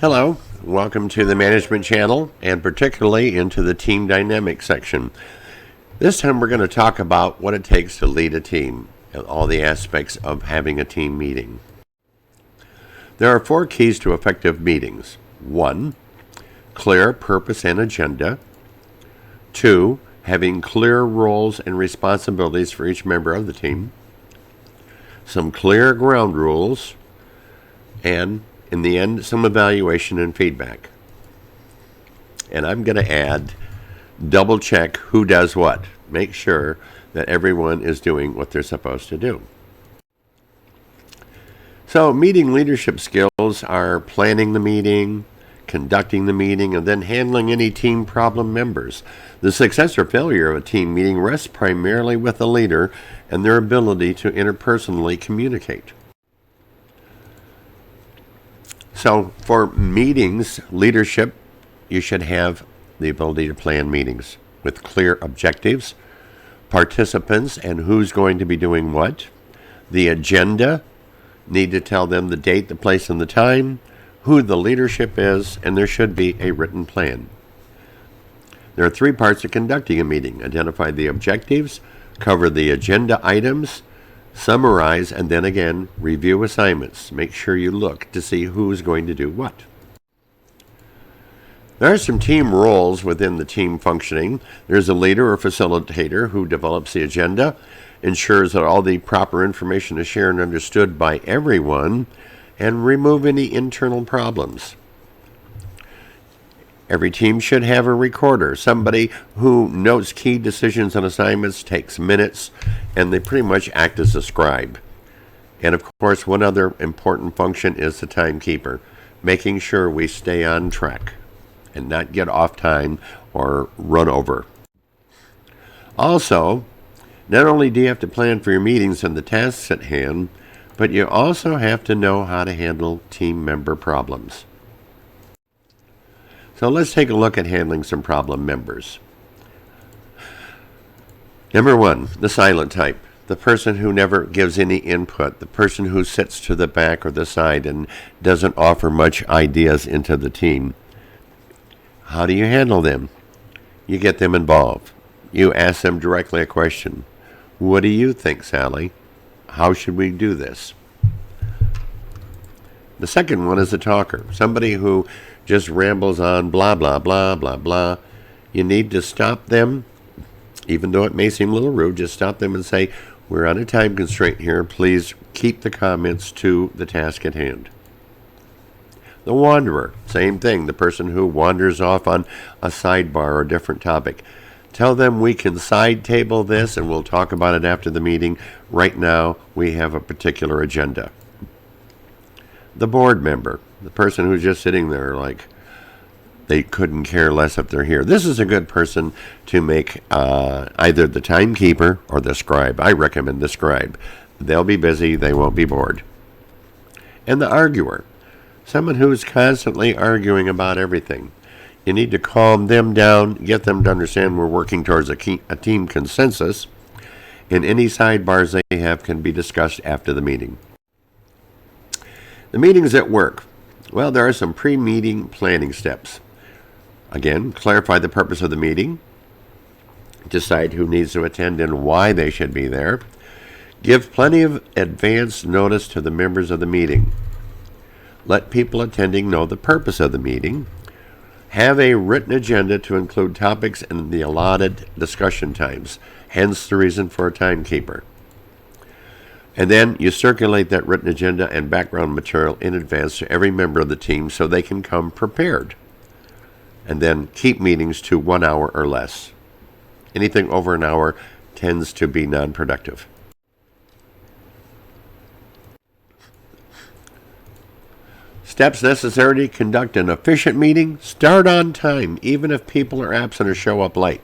Hello, welcome to the Management Channel, and particularly into the Team Dynamics section. This time we're going to talk about what it takes to lead a team and all the aspects of having a team meeting. There are 4 keys to effective meetings. 1. Clear purpose and agenda. 2. Having clear roles and responsibilities for each member of the team. Some clear ground rules. And in the end, some evaluation and feedback. And I'm going to add, double check who does what. Make sure that everyone is doing what they're supposed to do. So meeting leadership skills are planning the meeting, conducting the meeting, and then handling any team problem members. The success or failure of a team meeting rests primarily with the leader and their ability to interpersonally communicate. So for meetings, leadership, you should have the ability to plan meetings with clear objectives, participants and who's going to be doing what. The agenda, need to tell them the date, the place, and the time, who the leadership is, and there should be a written plan. There are 3 parts of conducting a meeting. Identify the objectives, cover the agenda items, summarize, and then again, review assignments. Make sure you look to see who's going to do what. There are some team roles within the team functioning. There's a leader or facilitator who develops the agenda, ensures that all the proper information is shared and understood by everyone, and remove any internal problems. Every team should have a recorder, somebody who notes key decisions and assignments, takes minutes, and they pretty much act as a scribe. And of course, one other important function is the timekeeper, making sure we stay on track and not get off time or run over. Also, not only do you have to plan for your meetings and the tasks at hand, but you also have to know how to handle team member problems. So let's take a look at handling some problem members. Number 1, the silent type. The person who never gives any input. The person who sits to the back or the side and doesn't offer much ideas into the team. How do you handle them? You get them involved. You ask them directly a question. What do you think, Sally? How should we do this? The second one is a talker. Somebody who just rambles on, blah, blah, blah, blah, blah. You need to stop them, even though it may seem a little rude, just stop them and say, we're on a time constraint here. Please keep the comments to the task at hand. The wanderer, same thing. The person who wanders off on a sidebar or a different topic. Tell them we can side table this and we'll talk about it after the meeting. Right now, we have a particular agenda. The board member, the person who's just sitting there like they couldn't care less if they're here. This is a good person to make either the timekeeper or the scribe. I recommend the scribe. They'll be busy, they won't be bored. And the arguer, someone who's constantly arguing about everything. You need to calm them down, get them to understand we're working towards a team consensus, and any sidebars they have can be discussed after the meeting. The meetings at work. Well, there are some pre-meeting planning steps. Again, clarify the purpose of the meeting. Decide who needs to attend and why they should be there. Give plenty of advance notice to the members of the meeting. Let people attending know the purpose of the meeting. Have a written agenda to include topics and the allotted discussion times, hence the reason for a timekeeper. And then you circulate that written agenda and background material in advance to every member of the team so they can come prepared. And then keep meetings to 1 hour or less. Anything over an hour tends to be non-productive. Steps necessary to conduct an efficient meeting. Start on time, even if people are absent or show up late.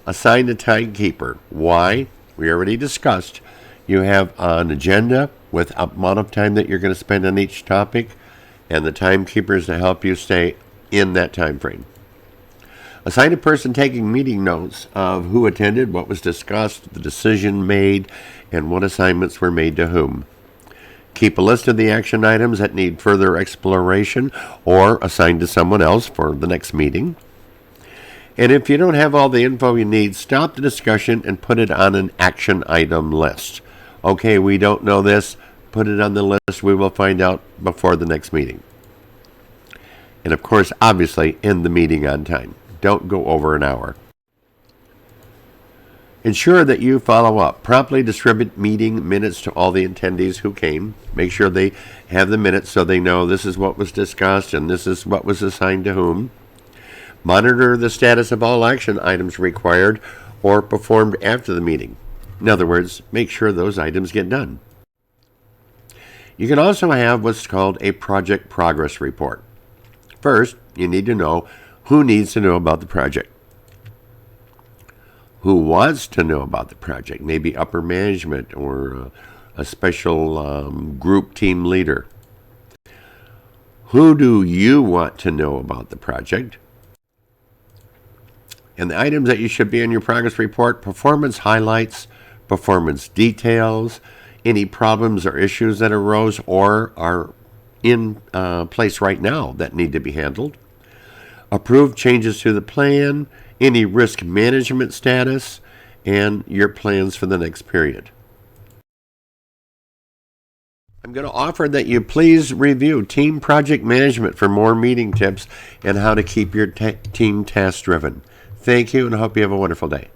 Assign a timekeeper. Why? We already discussed. You have an agenda with amount of time that you're going to spend on each topic, and the timekeepers to help you stay in that time frame. Assign a person taking meeting notes of who attended, what was discussed, the decision made, and what assignments were made to whom. Keep a list of the action items that need further exploration or assigned to someone else for the next meeting. And if you don't have all the info you need, stop the discussion and put it on an action item list. Okay, we don't know this. Put it on the list. We will find out before the next meeting. And of course, obviously, end the meeting on time. Don't go over an hour. Ensure that you follow up. Promptly distribute meeting minutes to all the attendees who came. Make sure they have the minutes so they know this is what was discussed and this is what was assigned to whom. Monitor the status of all action items required or performed after the meeting. In other words, make sure those items get done. You can also have what's called a project progress report. First, you need to know who needs to know about the project. Who wants to know about the project? Maybe upper management or a special group team leader. Who do you want to know about the project? And the items that you should be in your progress report: performance highlights, performance details, any problems or issues that arose or are in place right now that need to be handled, approved changes to the plan, any risk management status, and your plans for the next period. I'm going to offer that you please review Team Project Management for more meeting tips and how to keep your team task driven. Thank you, and I hope you have a wonderful day.